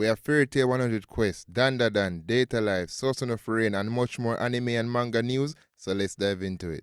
We have Fairy Tail 100 Quest, Dandadan, Data Life, Source of Frieren, and much more anime and manga news, so let's dive into it.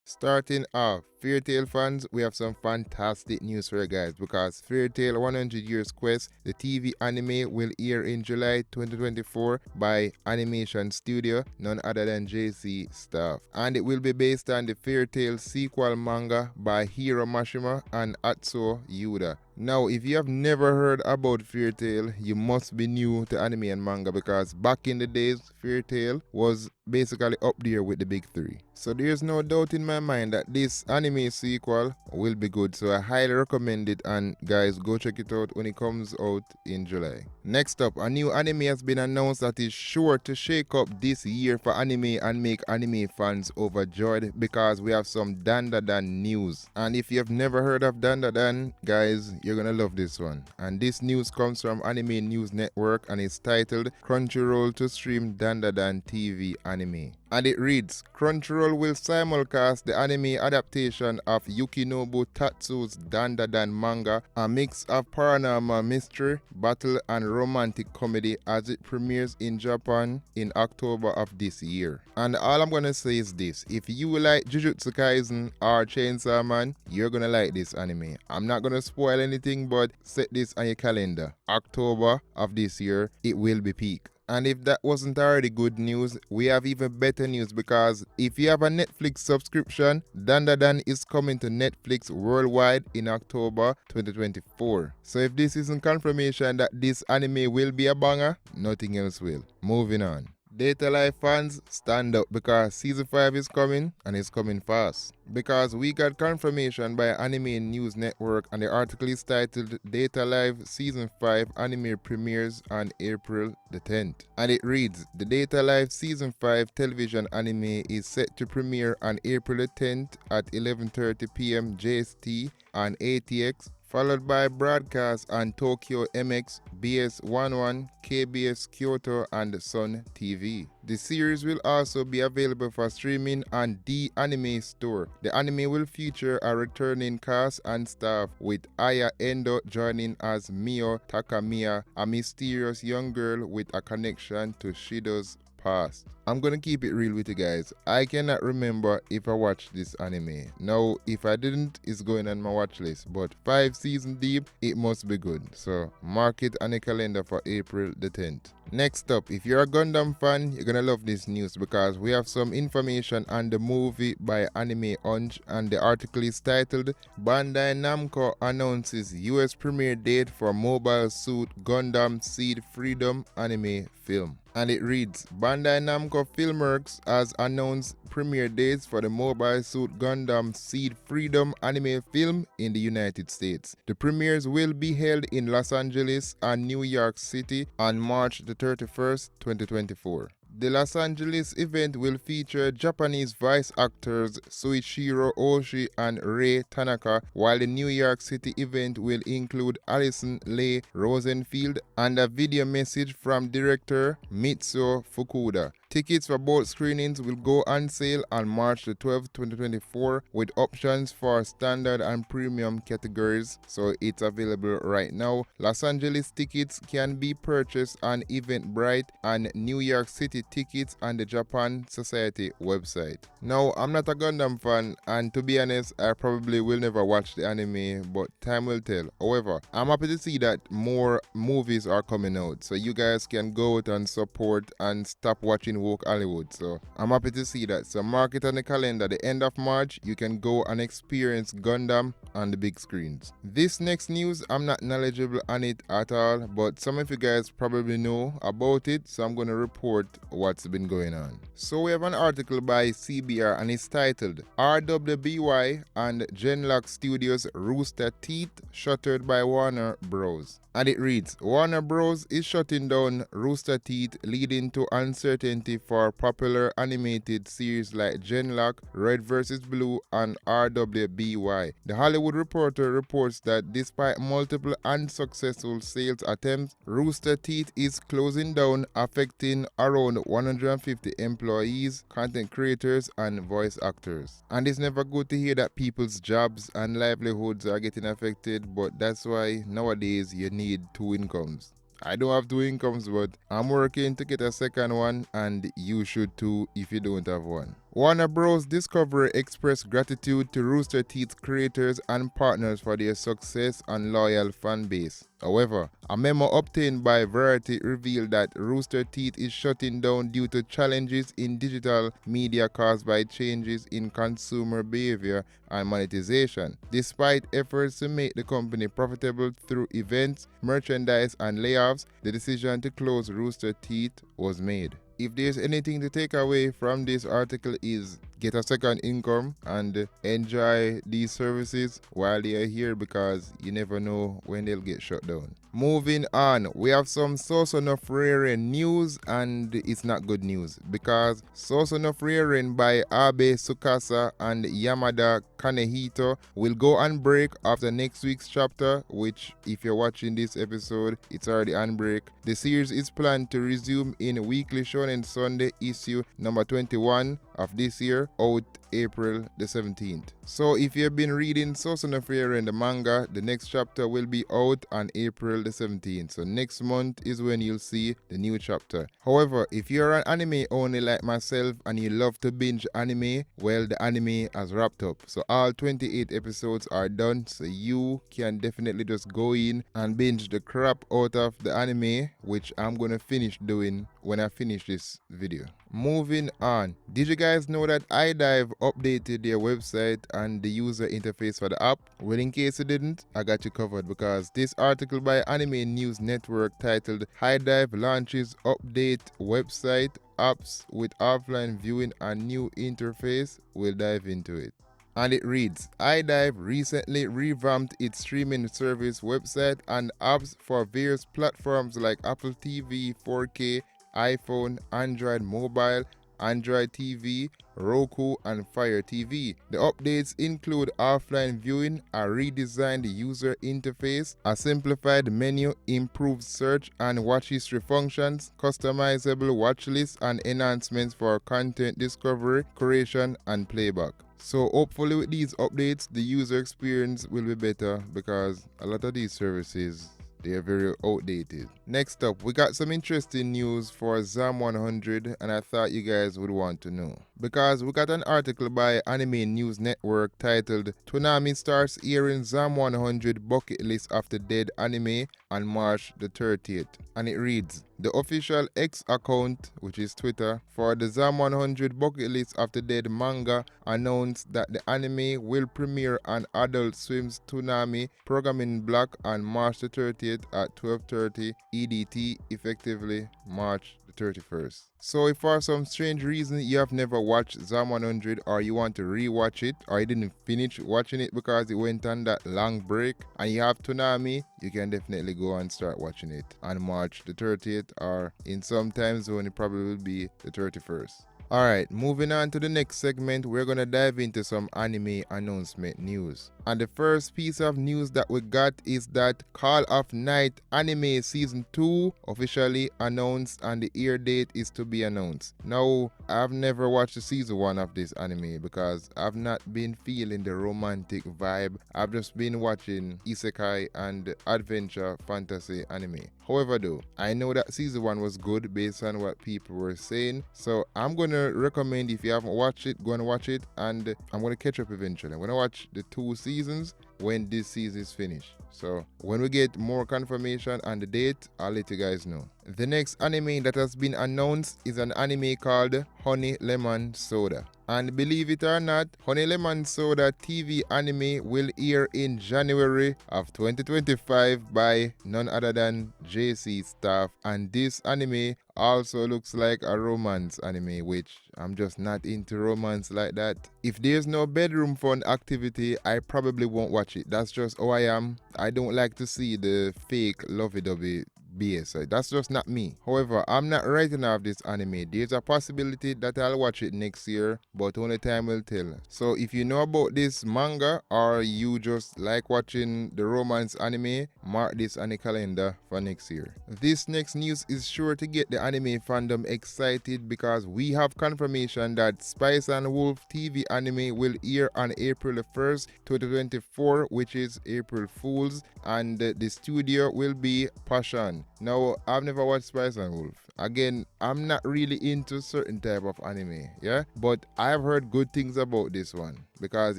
Starting off, Fairy Tail fans, we have some fantastic news for you guys because Fairy Tail 100 Years Quest, the TV anime, will air in July 2024 by Animation Studio, none other than JC Staff. And it will be based on the Fairy Tail sequel manga by Hiro Mashima and Atsuo Yuda. Now, if you have never heard about Fairy Tail, you must be new to anime and manga because back in the days, Fairy Tail was basically up there with the big three. So there's no doubt in my mind that this anime sequel will be good. So I highly recommend it, and guys, go check it out when it comes out in July. Next up, a new anime has been announced that is sure to shake up this year for anime and make anime fans overjoyed because we have some Dandadan news. And if you have never heard of Dandadan, guys, you're gonna love this one. And this news comes from Anime News Network and is titled Crunchyroll to stream Dandadan TV anime. And it reads, Crunchyroll will simulcast the anime adaptation of Yukinobu Tatsu's Dandadan manga, a mix of paranormal mystery, battle, and romantic comedy as it premieres in Japan in October of this year. And all I'm gonna say is this, if you like Jujutsu Kaisen or Chainsaw Man, you're gonna like this anime. I'm not gonna spoil anything, but set this on your calendar. October of this year, it will be peak. And if that wasn't already good news, we have even better news because if you have a Netflix subscription, Dandadan is coming to Netflix worldwide in October 2024. So if this isn't confirmation that this anime will be a banger, nothing else will. Moving on. Data Life fans, stand up because season 5 is coming and it's coming fast. Because we got confirmation by Anime News Network and the article is titled Data Life Season 5 Anime Premieres on April the 10th. And it reads, the Data Life Season 5 television anime is set to premiere on April the 10th at 11:30 p.m. JST on ATX, followed by broadcast on Tokyo MX, BS11, KBS Kyoto, and Sun TV. The series will also be available for streaming on The Anime Store. The anime will feature a returning cast and staff with Aya Endo joining as Mio Takamiya, a mysterious young girl with a connection to Shido's past. I'm gonna keep it real with you guys. I cannot remember if I watched this anime. Now, if I didn't, it's going on my watch list. But 5 seasons deep, it must be good. So mark it on the calendar for April the 10th. Next up, if you're a Gundam fan, you're gonna love this news because we have some information on the movie by Anime Hunch, and the article is titled Bandai Namco announces US premiere date for Mobile Suit Gundam Seed Freedom anime film. And it reads, Bandai Namco Filmworks has announced premiere dates for the Mobile Suit Gundam Seed Freedom anime film in the United States. The premieres will be held in Los Angeles and New York City on March the 31st, 2024. The Los Angeles event will feature Japanese voice actors Soichiro Oshii and Rei Tanaka, while the New York City event will include Alison Leigh Rosenfield and a video message from director Mitsuo Fukuda. Tickets for both screenings will go on sale on March the 12th, 2024 with options for standard and premium categories, so it's available right now. Los Angeles tickets can be purchased on Eventbrite and New York City tickets on the Japan Society website. Now, I'm not a Gundam fan, and to be honest, I probably will never watch the anime, but time will tell. However, I'm happy to see that more movies are coming out, so you guys can go out and support and stop watching woke Hollywood. So I'm happy to see that. So mark it on the calendar. The end of March, you can go and experience Gundam on the big screens. This next news, I'm not knowledgeable on it at all, but some of you guys probably know about it, so I'm going to report what's been going on. So we have an article by CBR and it's titled RWBY and Genlock Studios Rooster Teeth shuttered by Warner Bros. And it reads, Warner Bros. Is shutting down Rooster Teeth, leading to uncertainty for popular animated series like Genlock, Red vs. Blue, and RWBY. The Hollywood Reporter reports that despite multiple unsuccessful sales attempts, Rooster Teeth is closing down, affecting around 150 employees, content creators, and voice actors. And it's never good to hear that people's jobs and livelihoods are getting affected, but that's why nowadays you need two incomes. I don't have two incomes, but I'm working to get a second one, and you should too if you don't have one. Warner Bros. Discovery expressed gratitude to Rooster Teeth creators and partners for their success and loyal fan base. However, a memo obtained by Variety revealed that Rooster Teeth is shutting down due to challenges in digital media caused by changes in consumer behavior and monetization. Despite efforts to make the company profitable through events, merchandise, and layoffs, the decision to close Rooster Teeth was made. If there's anything to take away from this article is get a second income and enjoy these services while they are here, because you never know when they'll get shut down. Moving on, we have some Sosono Frieren news, and it's not good news because Sosono Frieren by Abe Tsukasa and Yamada Kanehito will go on break after next week's chapter, which if you're watching this episode, it's already on break. The series is planned to resume in Weekly Shonen Sunday issue number 21 of this year, out April the 17th. So if you've been reading Sosono Frieren the manga, the next chapter will be out on April the 17th. So next month is when you'll see the new chapter. However, if you're an anime only like myself and you love to binge anime, well, the anime has wrapped up. So all 28 episodes are done, so you can definitely just go in and binge the crap out of the anime, which I'm gonna finish doing when I finish this video. Moving on, did you guys know that iDive updated their website and the user interface for the app? Well, in case you didn't, I got you covered, because this article by Anime News Network titled iDive launches update website apps with offline viewing and new interface will dive into it. And it reads, iDive recently revamped its streaming service website and apps for various platforms like Apple TV, 4K, iPhone, Android Mobile, Android TV, Roku, and Fire TV. The updates include offline viewing, a redesigned user interface, a simplified menu, improved search and watch history functions, customizable watch lists, and enhancements for content discovery, creation, and playback. So hopefully with these updates, the user experience will be better, because a lot of these services, they are very outdated. Next up, we got some interesting news for ZAM 100, and I thought you guys would want to know. Because we got an article by Anime News Network titled Toonami starts airing ZAM 100 bucket list of the dead anime on March the 30th. And it reads, the official X account, which is Twitter, for the ZAM 100 bucket list of the dead manga announced that the anime will premiere on Adult Swim's Toonami programming block on March the 30th at 12:30 EDT, effectively March the 31st. So if for some strange reason you have never watched ZAM 100, or you want to re-watch it, or you didn't finish watching it because it went on that long break, and you have Toonami, you can definitely go and start watching it on March the 30th, or in some time zone it probably will be the 31st. Alright, moving on to the next segment, we're gonna dive into some anime announcement news. And the first piece of news that we got is that Call of Night Anime Season 2 officially announced, and the air date is to be announced. Now, I've never watched the Season 1 of this anime because I've not been feeling the romantic vibe. I've just been watching isekai and adventure fantasy anime. However though, I know that Season 1 was good based on what people were saying, so I'm gonna recommend, if you haven't watched it, go and watch it, and I'm gonna catch up eventually. I'm gonna watch the 2 seasons when this season is finished. So when we get more confirmation on the date, I'll let you guys know. The next anime that has been announced is an anime called Honey Lemon Soda. And believe it or not, Honey Lemon Soda TV anime will air in January of 2025 by none other than JC Staff. And this anime also looks like a romance anime, which I'm just not into romance like that. If there's no bedroom fun activity, I probably won't watch it. That's just how I am. I don't like to see the fake lovey-dovey BS. That's just not me. However, I'm not writing off this anime. There's a possibility that I'll watch it next year, but only time will tell. So if you know about this manga or you just like watching the romance anime, mark this on the calendar for next year. This next news is sure to get the anime fandom excited because we have confirmation that Spice and Wolf TV anime will air on April 1st, 2024, which is April Fool's, and the studio will be Passion. Now, I've never watched Spice and Wolf. Again, I'm not really into certain type of anime, yeah? But I've heard good things about this one because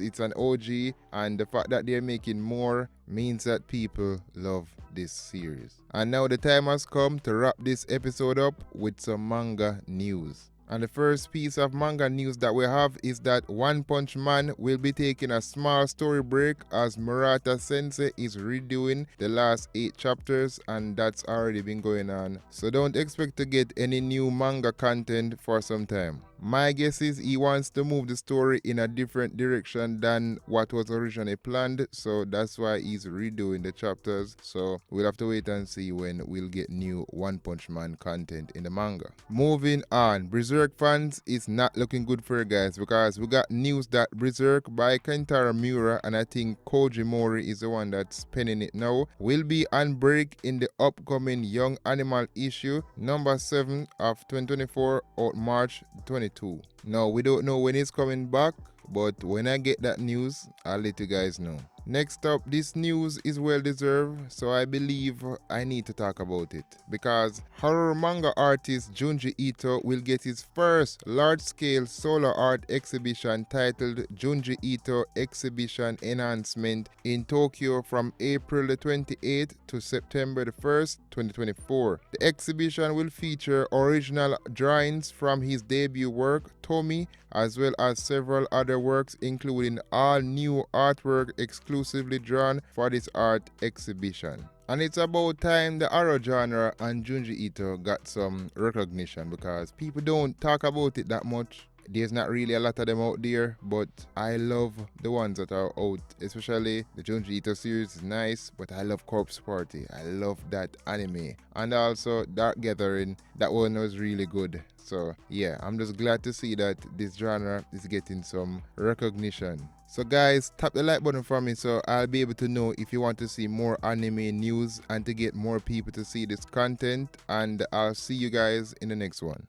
it's an OG, and the fact that they're making more means that people love this series. And now the time has come to wrap this episode up with some manga news. And the first piece of manga news that we have is that One Punch Man will be taking a small story break as Murata Sensei is redoing the last 8 chapters, and that's already been going on. So don't expect to get any new manga content for some time. My guess is he wants to move the story in a different direction than what was originally planned, so that's why he's redoing the chapters. So we'll have to wait and see when we'll get new One Punch Man content in the manga. Moving on, Berserk fans, it's not looking good for you guys because we got news that Berserk by Kentaro Miura, and I think Koji Mori is the one that's penning it now, will be on break in the upcoming Young Animal issue number 7 of 2024 out March 22. Now, we don't know when he's coming back, but when I get that news, I'll let you guys know. Next up, this news is well deserved, so I believe I need to talk about it because horror manga artist Junji Ito will get his first large-scale solo art exhibition titled Junji Ito Exhibition Enhancement in Tokyo from April the 28th to September the 1st, 2024. The exhibition will feature original drawings from his debut work, Tommy, as well as several other works, including all new artwork exclusively drawn for this art exhibition. And it's about time the horror genre and Junji Ito got some recognition because people don't talk about it that much. There's not really a lot of them out there, but I love the ones that are out, especially the Junji Ito series is nice, but I love Corpse Party. I love that anime. And also Dark Gathering, that one was really good. So yeah, I'm just glad to see that this genre is getting some recognition. So guys, tap the like button for me so I'll be able to know if you want to see more anime news and to get more people to see this content, and I'll see you guys in the next one.